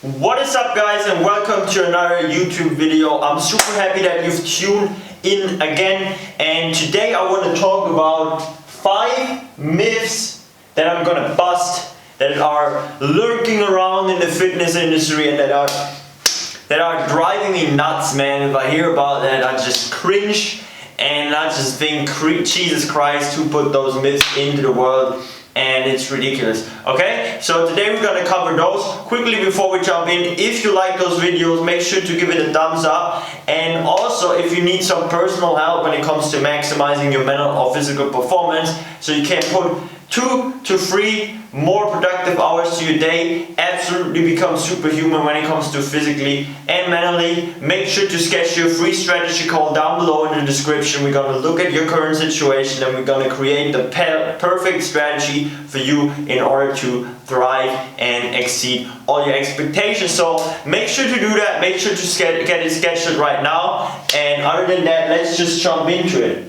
What is up, guys, and welcome to another YouTube video. I'm super happy that you've tuned in again, and today I want to talk about 5 myths that I'm gonna bust that are lurking around in the fitness industry and that are driving me nuts, man. If I hear about that, I just cringe and I just think, Jesus Christ, who put those myths into the world? And it's ridiculous. Okay, so today we're gonna cover those quickly before we jump in. If you like those videos, make sure to give it a thumbs up, and also if you need some personal help when it comes to maximizing your mental or physical performance so you can put 2 to 3 more productive hours to your day, absolutely become superhuman when it comes to physically and mentally, make sure to sketch your free strategy call down below in the description. We're gonna look at your current situation and we're gonna create the perfect strategy for you in order to thrive and exceed all your expectations. So make sure to do that, make sure to get it sketched right now, and other than that, let's just jump into it.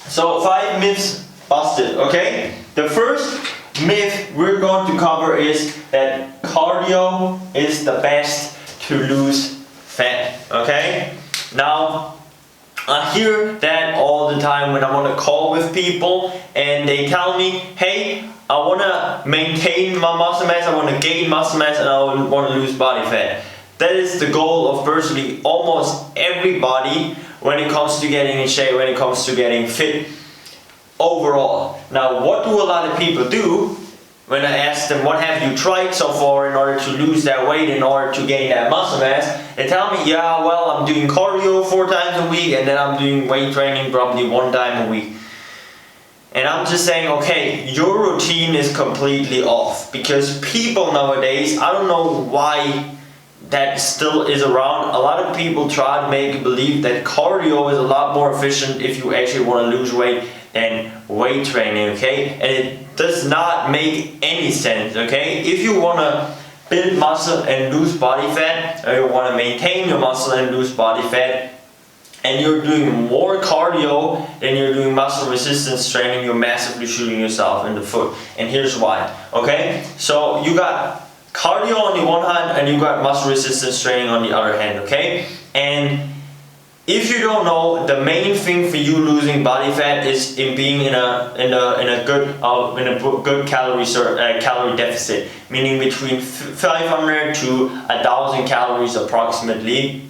So 5 myths busted, okay? The first myth we're going to cover is that cardio is the best to lose fat, okay? Now, I hear that all the time when I'm on a call with people and they tell me, hey, I want to maintain my muscle mass, I want to gain muscle mass, and I want to lose body fat. That is the goal of virtually almost everybody when it comes to getting in shape, when it comes to getting fit overall. Now, what do a lot of people do when I ask them, what have you tried so far in order to lose that weight, in order to gain that muscle mass? They tell me, yeah, well, I'm doing cardio 4 times a week and then I'm doing weight training probably 1 time a week. And I'm just saying, okay, your routine is completely off, because people nowadays, I don't know why that still is around. A lot of people try to make you believe that cardio is a lot more efficient if you actually want to lose weight than weight training, okay? And it does not make any sense, okay? If you want to build muscle and lose body fat, or you want to maintain your muscle and lose body fat, and you're doing more cardio than you're doing muscle resistance training, you're massively shooting yourself in the foot. And here's why, okay? So you got cardio on the one hand and you got muscle resistance training on the other hand, okay? And if you don't know, the main thing for you losing body fat is in being in a good calorie deficit, meaning between 500 to 1,000 calories approximately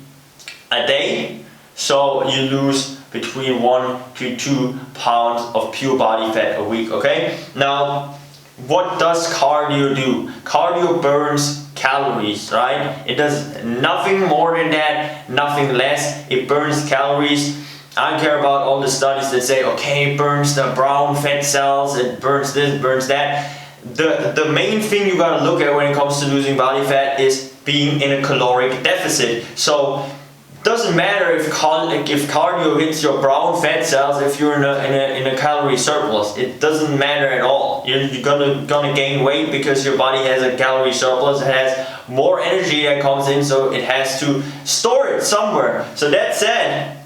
a day. So you lose between 1 to 2 pounds of pure body fat a week, okay? Now, what does cardio do? Cardio burns calories, right? It does nothing more than that, nothing less. It burns calories. I don't care about all the studies that say, okay, it burns the brown fat cells, it burns this, burns that. The main thing you gotta look at when it comes to losing body fat is being in a caloric deficit. So doesn't matter if cardio hits your brown fat cells if you're in a calorie surplus. It doesn't matter at all. You're gonna gain weight because your body has a calorie surplus. It has more energy that comes in, so it has to store it somewhere. So that said,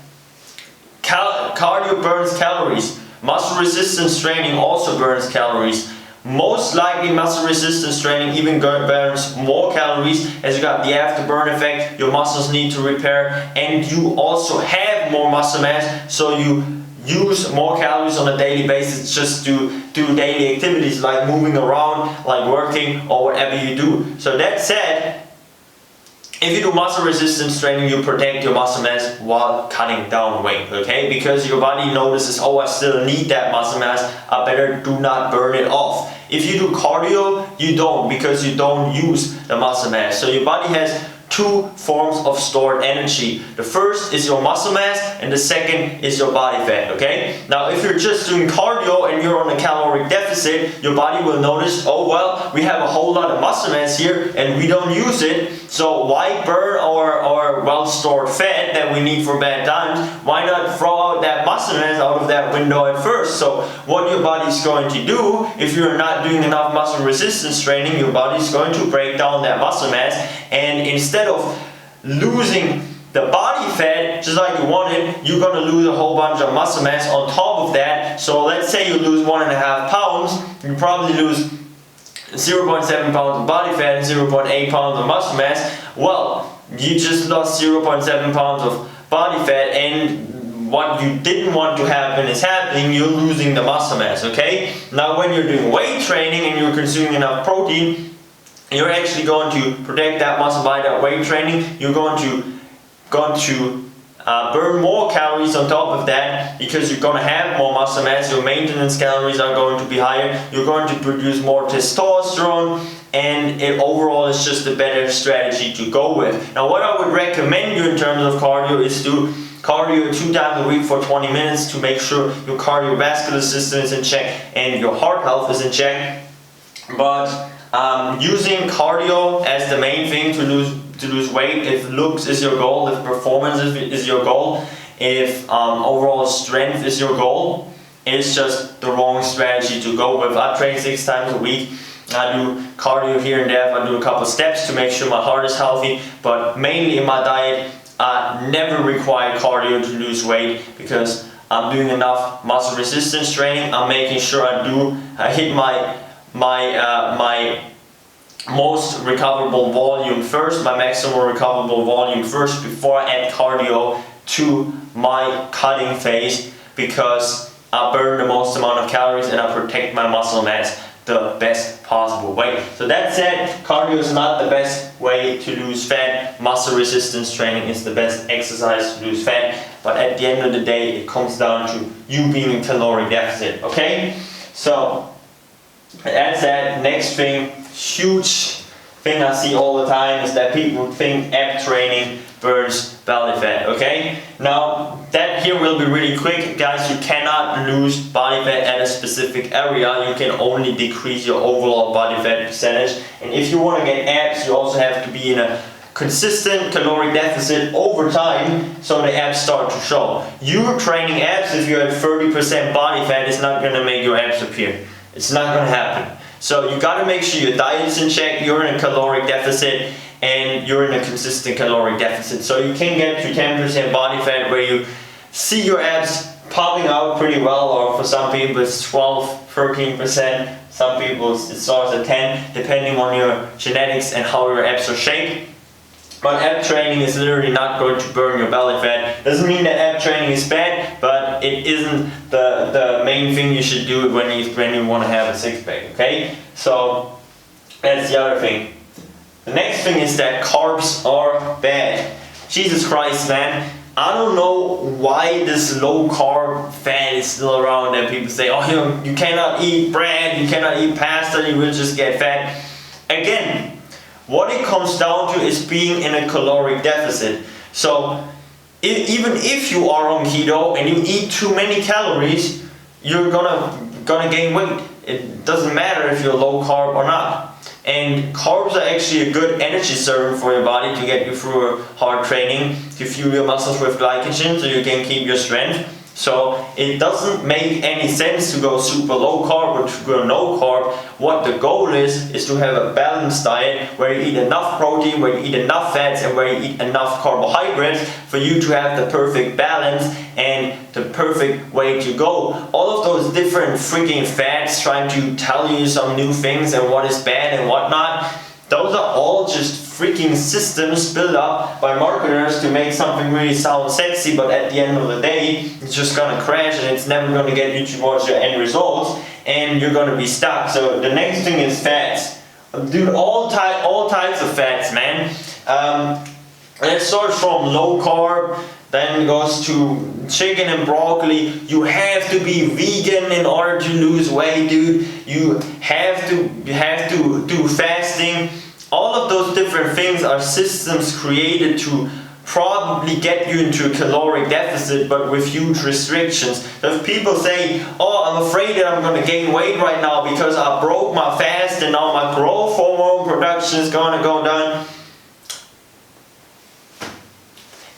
cardio burns calories. Muscle resistance training also burns calories. Most likely muscle resistance training even burns more calories, as you got the afterburn effect, your muscles need to repair, and you also have more muscle mass, so you use more calories on a daily basis just to do daily activities like moving around, like working, or whatever you do. So that said, if you do muscle resistance training, you protect your muscle mass while cutting down weight, okay? Because your body notices, oh, I still need that muscle mass, I better do not burn it off. If you do cardio, you don't, because you don't use the muscle mass. So your body has 2 forms of stored energy. The first is your muscle mass and the second is your body fat, okay? Now, if you're just doing cardio and you're on a caloric deficit, your body will notice, oh well, we have a whole lot of muscle mass here and we don't use it, so why burn our well-stored fat that we need for bad times? Why not throw out that muscle mass out of that window at first? So what your body's going to do, if you're not doing enough muscle resistance training, your body's going to break down that muscle mass, and instead of losing the body fat just like you wanted, you're gonna lose a whole bunch of muscle mass on top of that. So let's say you lose 1.5 pounds, you probably lose 0.7 pounds of body fat and 0.8 pounds of muscle mass, well, you just lost 0.7 pounds of body fat, and what you didn't want to happen is happening. You're losing the muscle mass, okay? Now when you're doing weight training and you're consuming enough protein, you're actually going to protect that muscle by that weight training. You're going to burn more calories on top of that, because you're going to have more muscle mass. Your maintenance calories are going to be higher. You're going to produce more testosterone, and it overall is just a better strategy to go with. Now what I would recommend you in terms of cardio is do cardio 2 times a week for 20 minutes to make sure your cardiovascular system is in check and your heart health is in check. But using cardio as the main thing to lose weight, if looks is your goal, if performance is your goal, if overall strength is your goal, it's just the wrong strategy to go with. I train 6 times a week. I do cardio here and there. I do a couple steps to make sure my heart is healthy, but mainly in my diet, I never require cardio to lose weight, because I'm doing enough muscle resistance training. I'm making sure I hit my most recoverable volume first, my maximum recoverable volume first, before I add cardio to my cutting phase, because I burn the most amount of calories and I protect my muscle mass the best possible way. So that said, cardio is not the best way to lose fat. Muscle resistance training is the best exercise to lose fat, but at the end of the day it comes down to you being in caloric deficit, okay? So that's that. Next thing, huge thing I see all the time, is that people think ab training burns belly fat, okay? Now that here will be really quick, guys. You cannot lose body fat at a specific area. You can only decrease your overall body fat percentage, and if you want to get abs, you also have to be in a consistent caloric deficit over time, so the abs start to show. You training abs if you have 30% body fat is not going to make your abs appear. It's not going to happen. So you got to make sure your diet's in check, you're in a caloric deficit, and you're in a consistent caloric deficit. So you can get to 10% body fat where you see your abs popping out pretty well, or for some people it's 12, 13%. Some people it starts at 10, depending on your genetics and how your abs are shaped. But ab training is literally not going to burn your belly fat. Doesn't mean that ab training is bad, but it isn't the main thing you should do when you want to have a six pack, okay? So that's the other thing. The next thing is that carbs are bad. Jesus Christ, man. I don't know why this low carb fad is still around, and people say, oh, you cannot eat bread, you cannot eat pasta, you will just get fat. Again, what it comes down to is being in a caloric deficit. So even if you are on keto and you eat too many calories, you're gonna gain weight. It doesn't matter if you're low carb or not. And carbs are actually a good energy servant for your body to get you through a hard training, to fuel your muscles with glycogen so you can keep your strength. So it doesn't make any sense to go super low carb or to go no carb. What the goal is to have a balanced diet where you eat enough protein, where you eat enough fats, and where you eat enough carbohydrates for you to have the perfect balance and the perfect way to go. All of those different freaking fads trying to tell you some new things and what is bad and what not, those are all just freaking systems built up by marketers to make something really sound sexy, but at the end of the day, it's just gonna crash and it's never gonna get you towards your end results, and you're gonna be stuck. So the next thing is fats. Dude, all types of fats, man. It starts from low carb, then it goes to chicken and broccoli. You have to be vegan in order to lose weight, dude. You have to do fasting. All of those different things are systems created to probably get you into a caloric deficit, but with huge restrictions. So if people say, oh, I'm afraid that I'm going to gain weight right now because I broke my fast and now my growth hormone production is going to go down.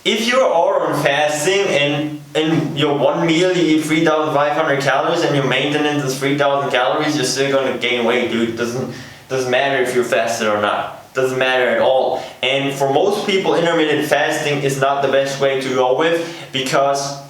If you are on fasting and in your one meal you eat 3,500 calories and your maintenance is 3,000 calories, you're still going to gain weight, dude. It doesn't matter if you're fasted or not. Doesn't matter at all. And for most people, intermittent fasting is not the best way to go with, because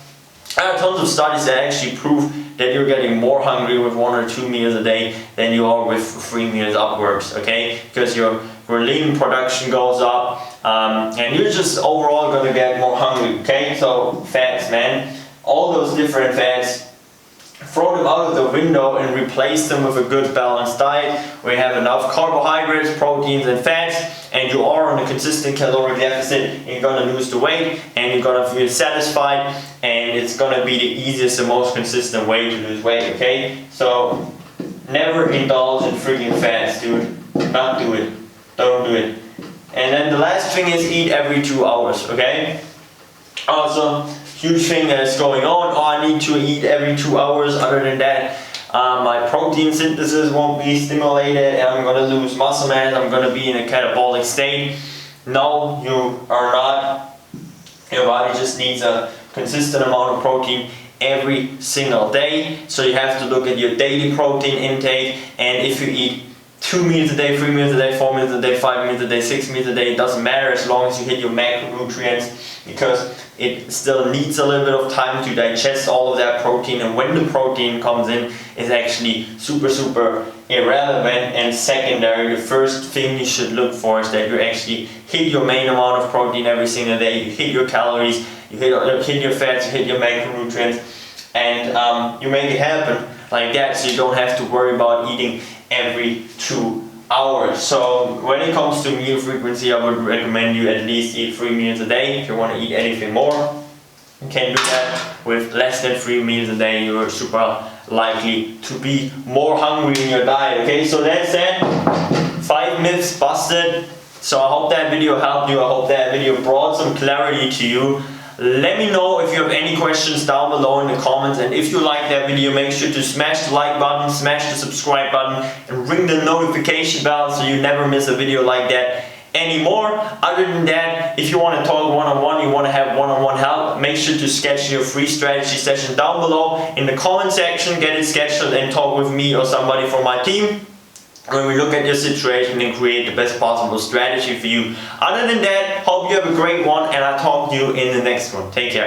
There are tons of studies that actually prove that you're getting more hungry with 1 or 2 meals a day than you are with 3 meals upwards, okay? Because your ghrelin production goes up, and you're just overall gonna get more hungry, okay? So fats, man, all those different fats, throw them out of the window and replace them with a good balanced diet where you have enough carbohydrates, proteins and fats, and you are on a consistent caloric deficit. You're gonna lose the weight and you're gonna feel satisfied, and it's gonna be the easiest and most consistent way to lose weight, okay? So never indulge in freaking fats, dude. Not do it. Don't do it. And then the last thing is eat every 2 hours, okay? Also, huge thing that's going on. Oh, I need to eat every 2 hours. Other than that, my protein synthesis won't be stimulated and I'm gonna lose muscle mass. I'm gonna be in a catabolic state. No, you are not. Your body just needs a consistent amount of protein every single day. So you have to look at your daily protein intake, and if you eat 2 meals a day, 3 meals a day, 4 meals a day, 5 meals a day, 6 meals a day, it doesn't matter as long as you hit your macronutrients, because it still needs a little bit of time to digest all of that protein, and when the protein comes in, it's actually super irrelevant and secondary. The first thing you should look for is that you actually hit your main amount of protein every single day, you hit your calories, you hit your fats, you hit your macronutrients, and you make it happen like that, so you don't have to worry about eating every 2 hours. So when it comes to meal frequency, I would recommend you at least eat 3 meals a day. If you want to eat anything more, you can do that. With less than 3 meals a day, you're super likely to be more hungry in your diet, okay? So that's it. 5 myths busted. So I hope that video helped you. I hope that video brought some clarity to you. Let me know if you have any questions down below in the comments, and if you like that video, make sure to smash the like button, smash the subscribe button, and ring the notification bell so you never miss a video like that anymore. Other than that, if you want to talk one-on-one, you want to have one-on-one help, make sure to schedule your free strategy session down below in the comment section. Get it scheduled and talk with me or somebody from my team when we look at your situation and create the best possible strategy for you. Other than that, hope you have a great one, and I'll talk to you in the next one. Take care.